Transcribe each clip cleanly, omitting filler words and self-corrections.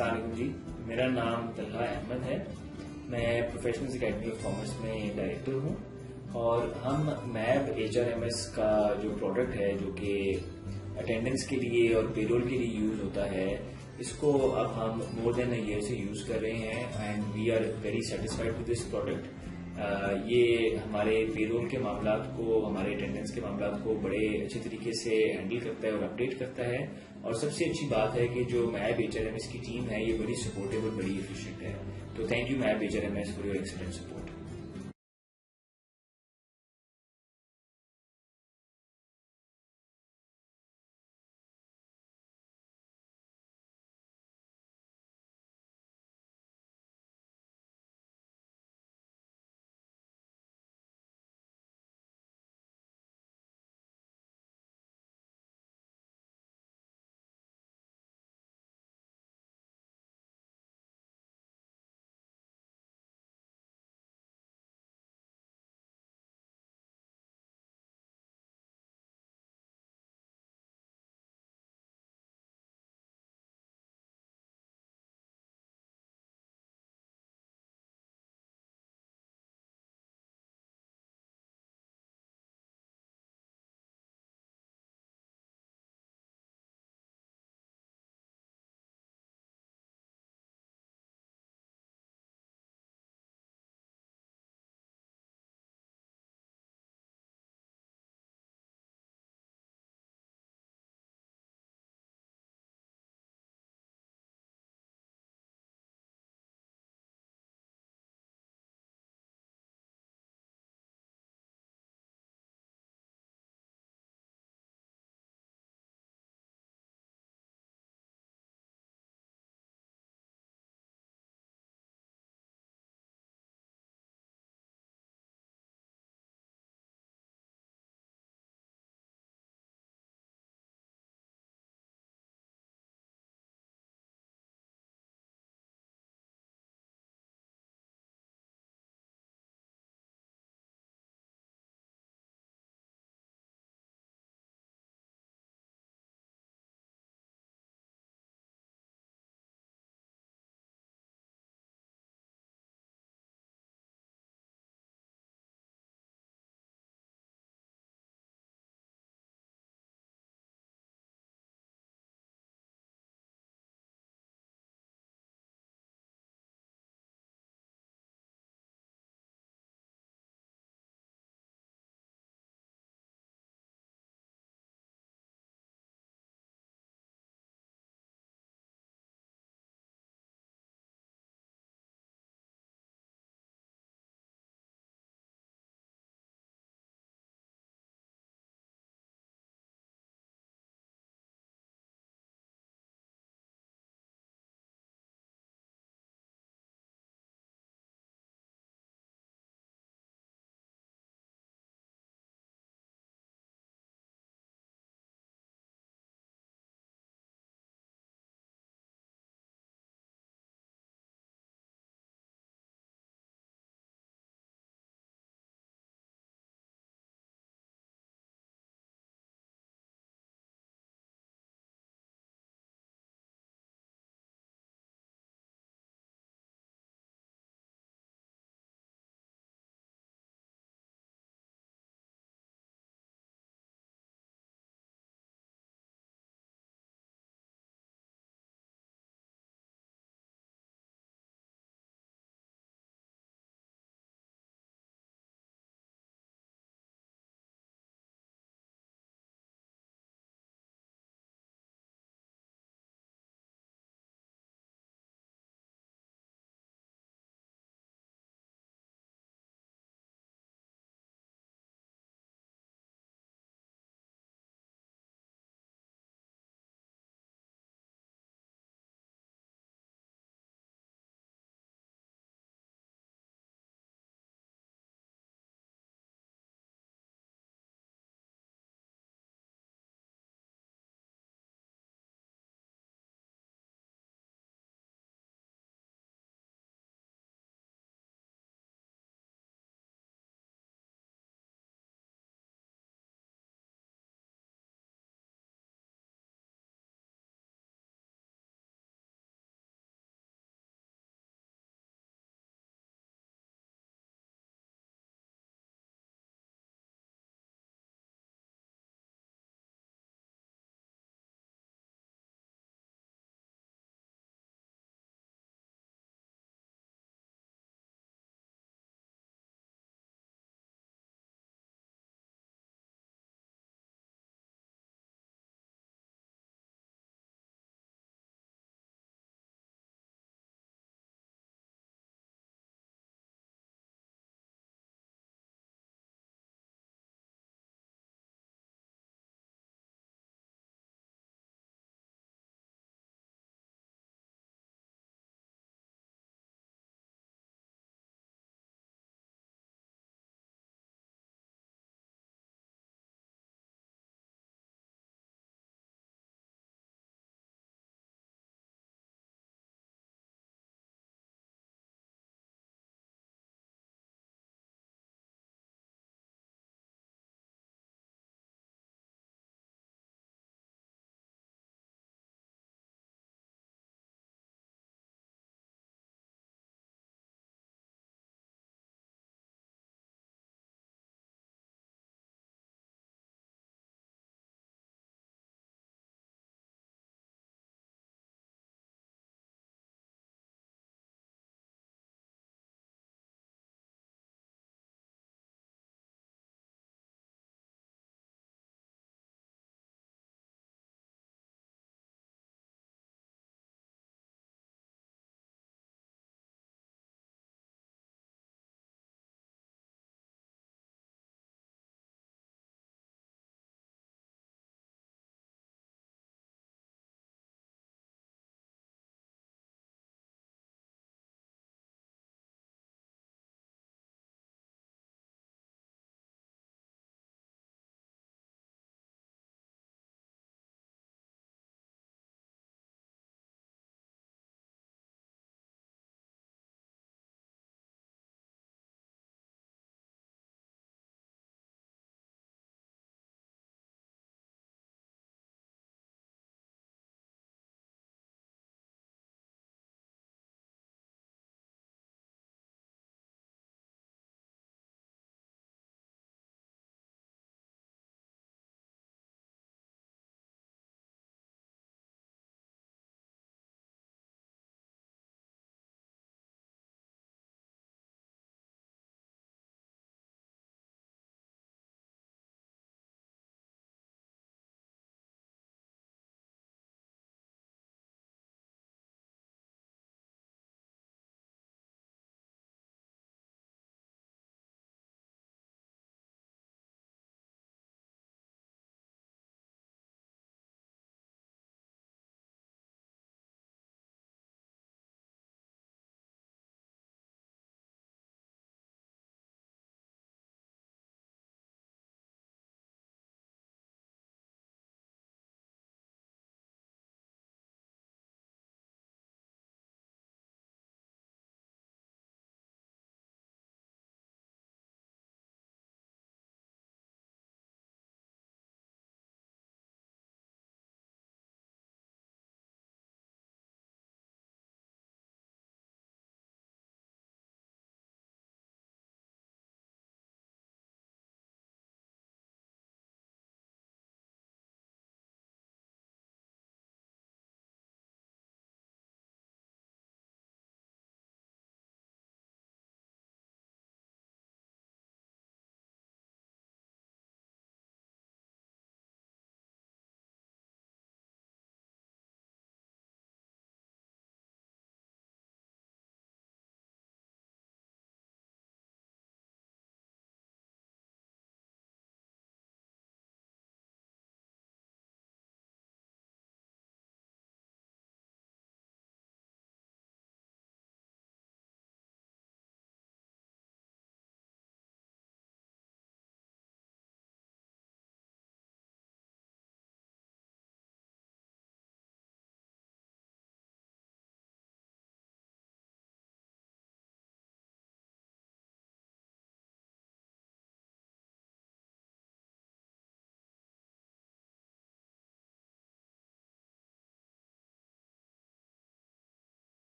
السلام علیکم جی، میرا نام طلحہ احمد ہے. میں پروفیشنلز اکیڈمی آف کامرس میں ڈائریکٹر ہوں اور ہم میب HRMS کا جو پروڈکٹ ہے جو کہ اٹینڈنس کے لیے اور پے رول کے لیے یوز ہوتا ہے، اس کو اب ہم مور دین اے ایئر سے یوز کر رہے ہیں and we are very satisfied with this product. یہ ہمارے پے رول کے معاملات کو، ہمارے اٹینڈنس کے معاملات کو بڑے اچھے طریقے سے ہینڈل کرتا ہے اور اپڈیٹ کرتا ہے. اور سب سے اچھی بات ہے کہ جو میب HRMS کی ٹیم ہے یہ بڑی سپورٹیو اور بڑی ایفیشینٹ ہے. تو تھینک یو میب HRMS for your excellent support.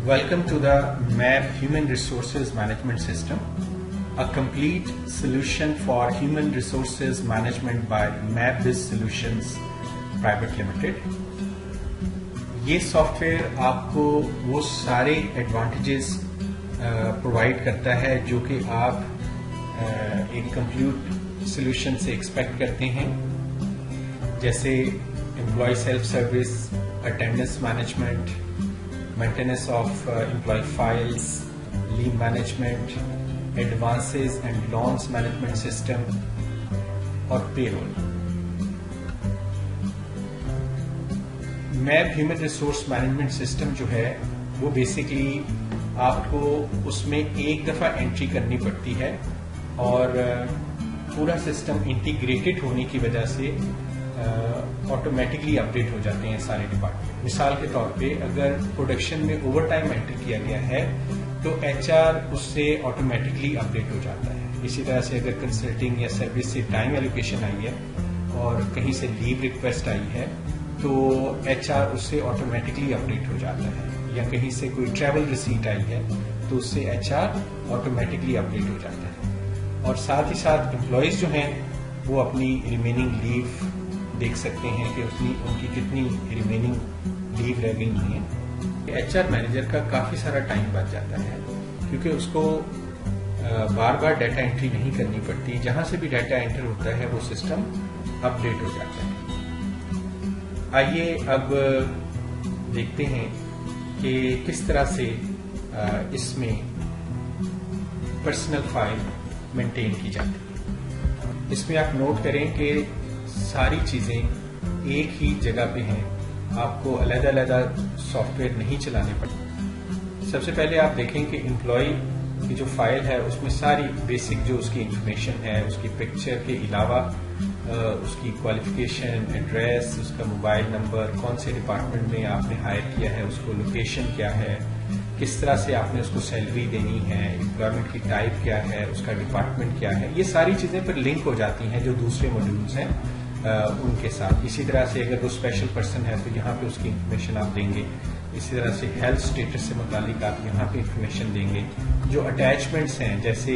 Welcome to the MAB Human Resources Management System, a complete solution for human resources management by MABBiz Solutions Private Limited. ये सॉफ्टवेयर आपको वो सारे एडवांटेजेस प्रोवाइड करता है जो कि आप एक कंप्लीट सॉल्यूशन से एक्सपेक्ट करते हैं, जैसे employ self service, attendance management, maintenance of employ files, leave management, advances and loans management system और पेरोल। मैब ह्यूमन रिसोर्स मैनेजमेंट सिस्टम जो है वो बेसिकली आपको उसमें एक दफा एंट्री करनी पड़ती है और पूरा सिस्टम इंटीग्रेटेड होने की वजह से ऑटोमेटिकली अपडेट हो जाते हैं सारे डिपार्टमेंट। मिसाल के तौर पे अगर प्रोडक्शन में ओवर टाइम एंटर किया गया है तो एचआर उससे ऑटोमेटिकली अपडेट हो जाता है। इसी तरह से अगर कंसल्टिंग या सर्विस से टाइम एलोकेशन आई है और कहीं से लीव रिक्वेस्ट आई है तो एचआर उससे ऑटोमेटिकली अपडेट हो जाता है, या कहीं से कोई ट्रैवल रिसीट आई है तो उससे एचआर ऑटोमेटिकली अपडेट हो जाता है। और साथ ही साथ एम्प्लॉयज जो हैं वो अपनी रिमेनिंग लीव देख सकते हैं कि उनकी कितनी रिमेनिंग लीव रह गई हैं। एचआर मैनेजर का काफी सारा टाइम बच जाता है क्योंकि उसको बार बार डाटा एंट्री नहीं करनी पड़ती, जहां से भी डाटा एंटर होता है वो सिस्टम अपडेट हो जाता है। आइए अब देखते हैं कि किस तरह से इसमें पर्सनल फाइल मेंटेन की जाती है। इसमें आप नोट करें कि सारी चीजें एक ही जगह पे हैं, आपको अलग अलग सॉफ्टवेयर नहीं चलाने पड़ते। सबसे पहले आप देखें कि एम्प्लॉय की जो फाइल है उसमें सारी बेसिक जो उसकी इंफॉर्मेशन है, उसकी पिक्चर के अलावा उसकी क्वालिफिकेशन, एड्रेस, उसका मोबाइल नंबर, कौन से डिपार्टमेंट में आपने हायर किया है, उसको लोकेशन क्या है, किस तरह से आपने उसको सैलरी देनी है, एम्प्लॉयमेंट की टाइप क्या है, उसका डिपार्टमेंट क्या है, ये सारी चीजें पर लिंक हो जाती हैं जो दूसरे मॉड्यूल्स हैं उनके साथ। इसी तरह से अगर वो स्पेशल पर्सन है तो यहाँ पे उसकी इंफॉर्मेशन आप देंगे। इसी तरह से हेल्थ स्टेटस से मुतालिक आप यहाँ पे इंफॉर्मेशन देंगे। जो अटैचमेंट्स हैं जैसे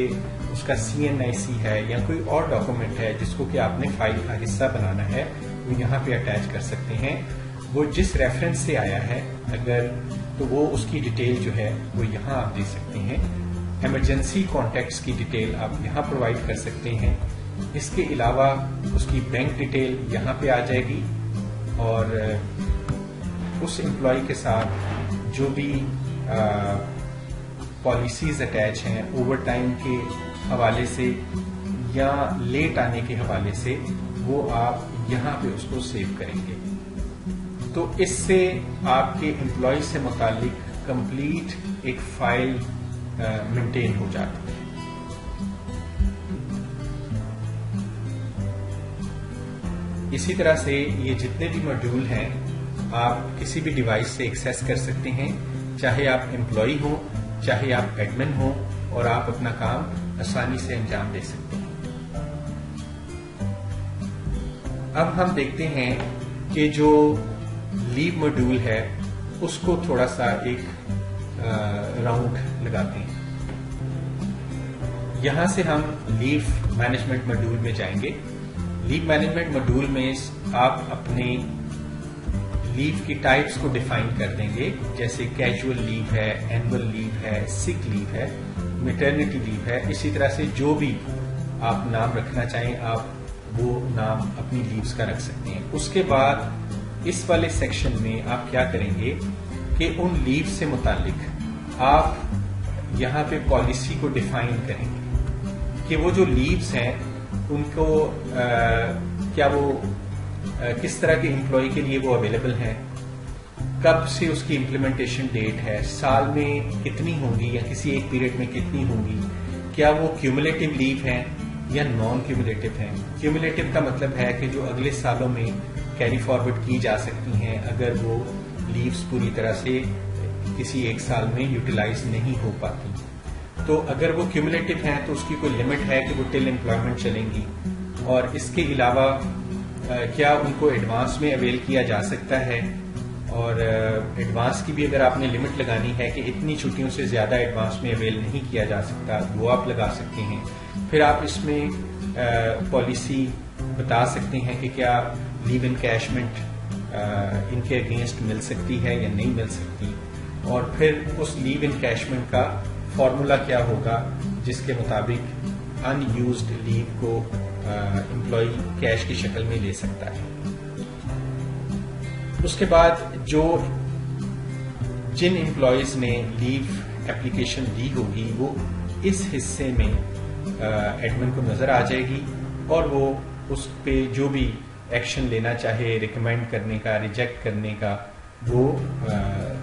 उसका CNIC है या कोई और डॉक्यूमेंट है जिसको कि आपने फाइल का हिस्सा बनाना है वो यहाँ पे अटैच कर सकते हैं। वो जिस रेफरेंस से आया है अगर तो वो उसकी डिटेल जो है वो यहाँ आप दे सकते हैं। इमरजेंसी कॉन्टैक्ट्स की डिटेल आप यहाँ प्रोवाइड कर सकते हैं। इसके अलावा उसकी बैंक डिटेल यहाँ पे आ जाएगी और उस एम्प्लॉय के साथ जो भी पॉलिसीज अटैच हैं ओवर टाइम के हवाले से या लेट आने के हवाले से वो आप यहाँ पे उसको सेव करेंगे। तो इससे आपके एम्प्लॉय से मुतालिक कंप्लीट एक फाइल मेंटेन हो जाती है। इसी तरह से ये जितने भी मॉड्यूल हैं आप किसी भी डिवाइस से एक्सेस कर सकते हैं, चाहे आप एम्प्लॉय हो चाहे आप एडमिन हो, और आप अपना काम आसानी से अंजाम दे सकते हैं। अब हम देखते हैं कि जो लीव मॉड्यूल है उसको थोड़ा सा एक राउंड लगाते हैं। यहां से हम लीव मैनेजमेंट मॉड्यूल में जाएंगे। लीव मैनेजमेंट मॉड्यूल में आप अपने लीव की टाइप्स को डिफाइन कर देंगे, जैसे कैजुअल लीव है, एनुअल लीव है, सिक लीव है, मैटरनिटी लीव है। इसी तरह से जो भी आप नाम रखना चाहें आप वो नाम अपनी लीव्स का रख सकते हैं। उसके बाद इस वाले सेक्शन में आप क्या करेंगे कि उन लीव से मुतालिक आप यहाँ पे पॉलिसी को डिफाइन करेंगे कि वो जो लीव्स हैं उनको क्या वो किस तरह के एम्प्लॉय के लिए वो अवेलेबल हैं, कब से उसकी इम्प्लीमेंटेशन डेट है, साल में कितनी होंगी या किसी एक पीरियड में कितनी होंगी, क्या वो क्यूमुलेटिव लीव हैं या नॉन क्यूमुलेटिव हैं। क्यूमुलेटिव का मतलब है कि जो अगले सालों में कैरी फॉरवर्ड की जा सकती हैं अगर वो लीव्स पूरी तरह से किसी एक साल में यूटिलाइज नहीं हो पाती। तो अगर वो क्यूमुलेटिव हैं तो उसकी कोई लिमिट है कि वो टिल एम्प्लॉयमेंट चलेंगी, और इसके अलावा क्या उनको एडवांस में अवेल किया जा सकता है اور ایڈوانس کی بھی اگر آپ نے لمٹ لگانی ہے کہ اتنی چھٹیوں سے زیادہ ایڈوانس میں اویل نہیں کیا جا سکتا وہ آپ لگا سکتے ہیں. پھر آپ اس میں پالیسی بتا سکتے ہیں کہ کیا لیو انکیشمنٹ ان کے اگینسٹ مل سکتی ہے یا نہیں مل سکتی, اور پھر اس لیو انکیشمنٹ کا فارمولا کیا ہوگا جس کے مطابق ان یوزڈ لیو کو امپلائی کیش کی شکل میں لے سکتا ہے. اس کے بعد جن امپلائیز نے لیو اپلیکیشن دی ہوگی وہ اس حصے میں ایڈمن کو نظر آ جائے گی, اور وہ اس پہ جو بھی ایکشن لینا چاہے, ریکمینڈ کرنے کا, ریجیکٹ کرنے کا, وہ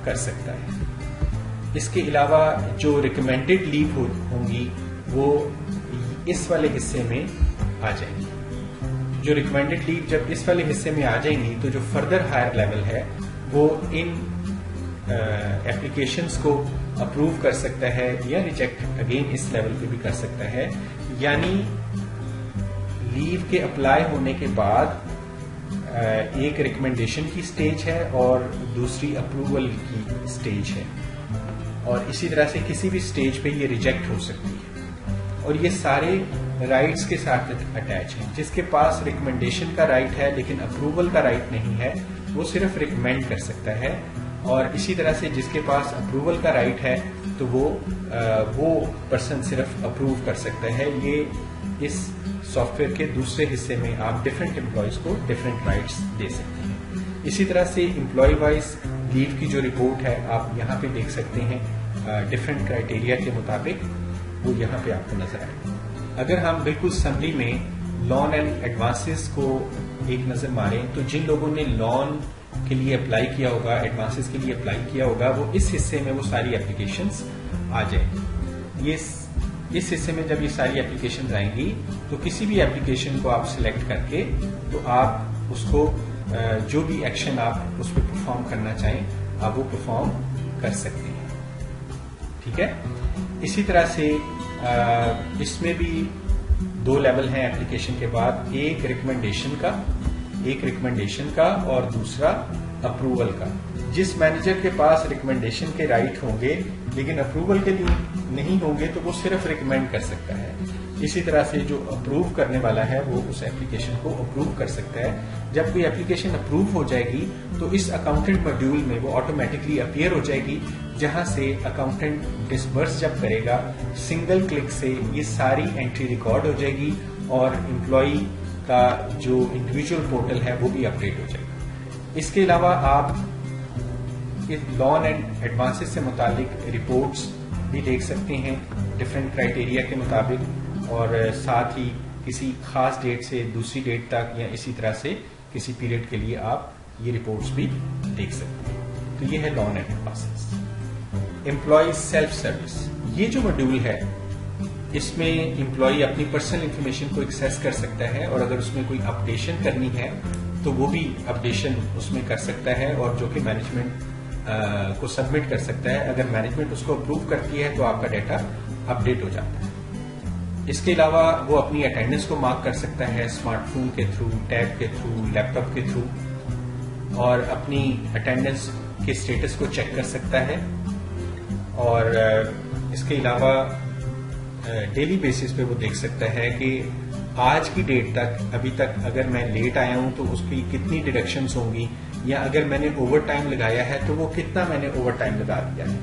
کر سکتا ہے. اس کے علاوہ جو ریکمینڈڈ لیو ہوں گی وہ اس والے حصے میں آ جائیں گی. جو ریکمینڈڈ لیو جب اس والے حصے میں آ جائیں گی تو جو فردر ہائر لیول ہے وہ ان اپلیکیشنز کو اپروو کر سکتا ہے یا ریجیکٹ اگین اس لیول پہ بھی کر سکتا ہے. یعنی لیو کے اپلائی ہونے کے بعد ایک ریکمینڈیشن کی سٹیج ہے اور دوسری اپروول کی سٹیج ہے, اور اسی طرح سے کسی بھی سٹیج پہ یہ ریجیکٹ ہو سکتی ہے. اور یہ سارے رائٹس کے ساتھ اٹیچ ہیں. جس کے پاس ریکمینڈیشن کا رائٹ ہے لیکن اپروول کا رائٹ نہیں ہے وہ صرف ریکمینڈ کر سکتا ہے, اور اسی طرح سے جس کے پاس اپروول کا رائٹ ہے تو وہ پرسن صرف اپروو کر سکتا ہے. یہ اس سافٹ ویئر کے دوسرے حصے میں آپ ڈفرینٹ امپلائیز کو ڈفرینٹ رائٹس دے سکتے ہیں. اسی طرح سے امپلائی وائز لیو کی جو رپورٹ ہے آپ یہاں پہ دیکھ سکتے ہیں ڈفرینٹ کرائٹیریا کے مطابق وہ یہاں پہ آپ کو نظر آئے گا. اگر ہم بالکل سمری میں لون اینڈ ایڈوانسز کو ایک نظر ماریں تو جن لوگوں نے لون کے لیے اپلائی کیا ہوگا, ایڈوانسز کے لیے اپلائی کیا ہوگا, وہ اس حصے میں وہ ساری اپلیکیشنز آ جائیں گی. اس حصے میں جب یہ ساری اپلیکیشنز آئیں گی تو کسی بھی اپلیکیشن کو آپ سلیکٹ کر کے تو آپ اس کو جو بھی ایکشن آپ اس پہ پرفارم کرنا چاہیں آپ وہ پرفارم کر سکتے ہیں. ٹھیک ہے. اسی طرح سے اس میں بھی 2 لیول ہیں اپلیکیشن کے بعد, ایک ریکمینڈیشن کا اور دوسرا اپروول کا. جس مینیجر کے پاس ریکمینڈیشن کے رائٹ ہوں گے لیکن اپروول کے لیے نہیں ہوں گے تو وہ صرف ریکمینڈ کر سکتا ہے. اسی طرح سے جو اپروو کرنے والا ہے وہ اس ایپلیکیشن کو اپروو کر سکتا ہے. جب کوئی ایپلیکیشن اپروو ہو جائے گی تو اس اکاؤنٹنٹ ماڈیول میں وہ آٹومیٹکلی اپیئر ہو جائے گی, جہاں سے اکاؤنٹنٹ ڈسبرس جب کرے گا سنگل کلک سے یہ ساری انٹری ریکارڈ ہو جائے گی, اور امپلائی کا جو انڈیویجول پورٹل ہے وہ بھی اپڈیٹ ہو جائے گا. اس کے علاوہ آپ لون اینڈ ایڈوانسز سے متعلق رپورٹس بھی دیکھ سکتے ہیں ڈفرینٹ کرائٹیریا کے مطابق, اور ساتھ ہی کسی خاص ڈیٹ سے دوسری ڈیٹ تک یا اسی طرح سے کسی پیریڈ کے لیے آپ یہ رپورٹس بھی دیکھ سکتے ہیں. تو یہ ہے loan and advances. Employee self service, یہ جو ماڈیول ہے اس میں امپلائی اپنی پرسنل انفارمیشن کو ایکسیس کر سکتا ہے, اور اگر اس میں کوئی اپڈیشن کرنی ہے تو وہ بھی اپڈیشن اس میں کر سکتا ہے, اور جو کہ مینجمنٹ کو سبمٹ کر سکتا ہے. اگر مینجمنٹ اس کو اپروو کرتی ہے تو آپ کا ڈیٹا اپڈیٹ ہو جاتا ہے. اس کے علاوہ وہ اپنی اٹینڈنس کو مارک کر سکتا ہے اسمارٹ فون کے تھرو, ٹیب کے تھرو, لیپ ٹاپ کے تھرو, اور اپنی اٹینڈنس کے اسٹیٹس کو چیک کر سکتا ہے. اور اس کے علاوہ ڈیلی بیسس پہ وہ دیکھ سکتا ہے کہ آج کی ڈیٹ تک ابھی تک اگر میں لیٹ آیا ہوں تو اس کی کتنی ڈیڈکشنز ہوں گی, یا اگر میں نے اوور ٹائم لگایا ہے تو وہ کتنا میں نے اوور ٹائم لگا دیا ہے.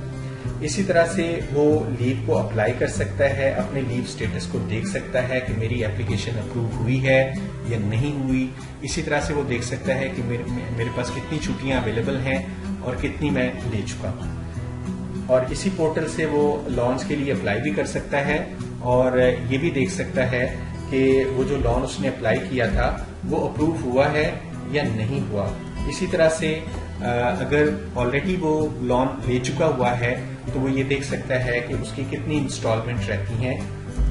اسی طرح سے وہ لیو کو اپلائی کر سکتا ہے, اپنے لیو سٹیٹس کو دیکھ سکتا ہے کہ میری اپلیکیشن اپروو ہوئی ہے یا نہیں ہوئی. اسی طرح سے وہ دیکھ سکتا ہے کہ میرے پاس کتنی چھٹیاں اویلیبل ہیں اور کتنی میں لے چکا ہوں. اور اسی پورٹل سے وہ لونز کے لیے اپلائی بھی کر سکتا ہے, اور یہ بھی دیکھ سکتا ہے کہ وہ جو لون اس نے اپلائی کیا تھا وہ اپروو ہوا ہے یا نہیں ہوا. اسی طرح سے اگر آلریڈی وہ لون لے چکا ہوا ہے تو وہ یہ دیکھ سکتا ہے کہ اس کی کتنی انسٹالمنٹ رہتی ہیں.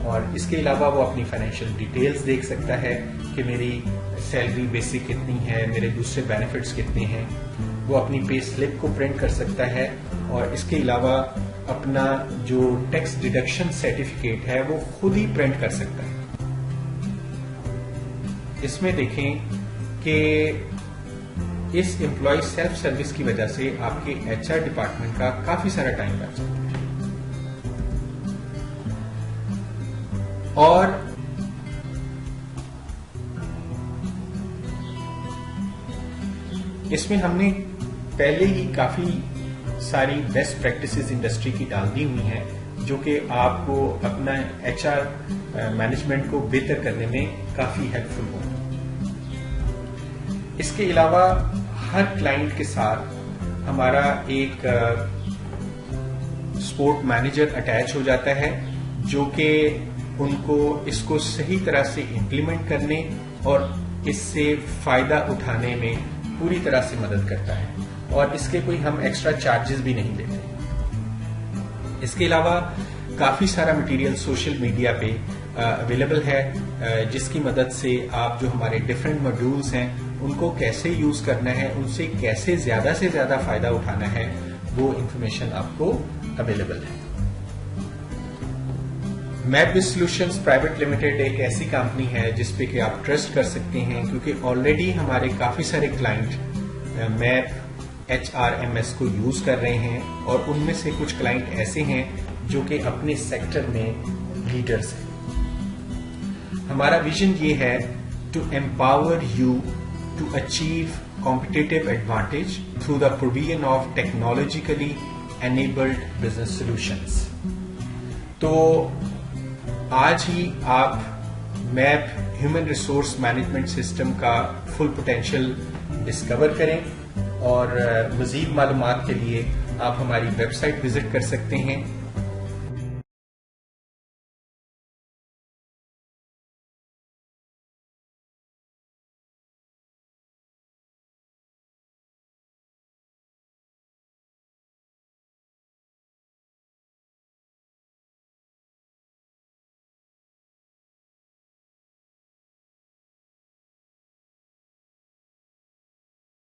اور اس کے علاوہ وہ اپنی فائنینشیل ڈیٹیلز دیکھ سکتا ہے کہ میری سیلری بیسک کتنی ہے, میرے دوسرے بینیفٹس کتنے ہیں. وہ اپنی پے سلپ کو پرنٹ کر سکتا ہے, اور اس کے علاوہ اپنا جو ٹیکس ڈیڈکشن سرٹیفکیٹ ہے وہ خود ہی پرنٹ کر سکتا ہے. اس میں دیکھیں کہ اس امپلائی سیلف سروس کی وجہ سے آپ کے ایچ آر ڈپارٹمنٹ کا کافی سارا ٹائم بچ جاتا ہے. اور اس میں ہم نے پہلے ہی کافی ساری بیسٹ پریکٹسز انڈسٹری کی ڈال دی ہوئی ہیں جو کہ آپ کو اپنا ایچ آر مینجمنٹ کو بہتر کرنے میں کافی ہیلپ فل ہوں. اس کے علاوہ ہر کلائنٹ کے ساتھ ہمارا ایک سپورٹ مینیجر اٹیچ ہو جاتا ہے جو کہ ان کو اس کو صحیح طرح سے امپلیمنٹ کرنے اور اس سے فائدہ اٹھانے میں پوری طرح سے مدد کرتا ہے, اور اس کے کوئی ہم ایکسٹرا چارجز بھی نہیں لیتے. اس کے علاوہ کافی سارا مٹیریل سوشل میڈیا پہ اویلیبل ہے جس کی مدد سے آپ جو ہمارے ڈفرینٹ موڈیولز ہیں ان کو کیسے یوز کرنا ہے, ان سے کیسے زیادہ سے زیادہ فائدہ اٹھانا ہے, وہ انفارمیشن آپ کو اویلیبل ہے. میپ بز سولوشنز پرائیویٹ لمیٹڈ ایک ایسی کمپنی ہے جس پہ کہ آپ ٹرسٹ کر سکتے ہیں کیونکہ آلریڈی ہمارے کافی سارے client map H R M S کو یوز کر رہے ہیں, اور ان میں سے کچھ کلائنٹ ایسے ہیں جو کہ اپنے سیکٹر میں لیڈرز ہیں. ہمارا ویژن یہ ہے to empower you to achieve competitive advantage through the provision of technologically enabled business solutions. تو آج ہی آپ map human resource management system کا فل پوٹینشیل ڈسکور کریں, اور مزید معلومات کے لیے آپ ہماری ویب سائٹ وزٹ کر سکتے ہیں